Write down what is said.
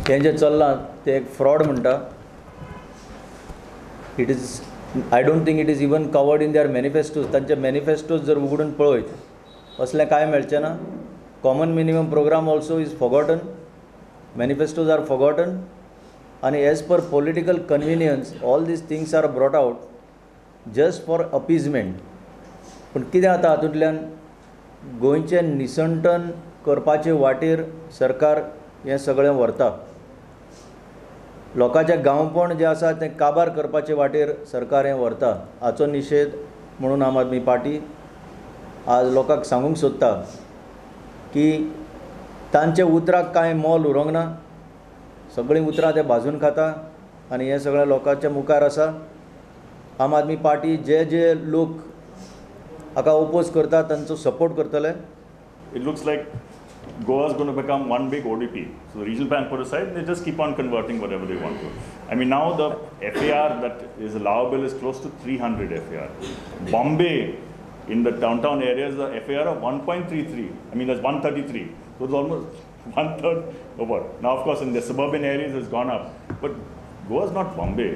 हें जें चल्लां तें एक फ्रॉड म्हणटा. It is I don't think it is even covered in their manifestos. तांचे मॅनिफेस्टोज जर उगडून पळयत असलें कांय मेळचें ना. Common minimum programme also is forgotten. Manifestos are forgotten. आणि as per political convenience all these things are brought out just for appeasement. पूण कितें जाता हातूंतल्यान गोंयचें निसंटन करपाचे वाटेर सरकार हें सगळें व्हरता. लोकांचें गांवपण जें आसा तें काबार करपाचे वाटेर सरकार हें व्हरता. हाचो निशेध म्हणून आम आदमी पार्टी आज लोकांक सांगूंक सोदता की तांचे उतराक कांय मोल उरोंक ना. सगळीं उतरां ते भाजून खाता आनी हें सगळें लोकांच्या मुखार आसा. आम आदमी पार्टी जे लोक हाका ओपोज करता तांचो सपोर्ट करतले. It looks like Goa is going to become one big ODP. So the regional bank put aside, they just keep on converting whatever they want to. I mean, now the FAR that is allowable is close to 300 FAR. Bombay, in the downtown areas, the FAR of 1.33. I mean, that's 133. So it's almost one third over. Now, of course, in the suburban areas, it's gone up. But Goa is not Bombay.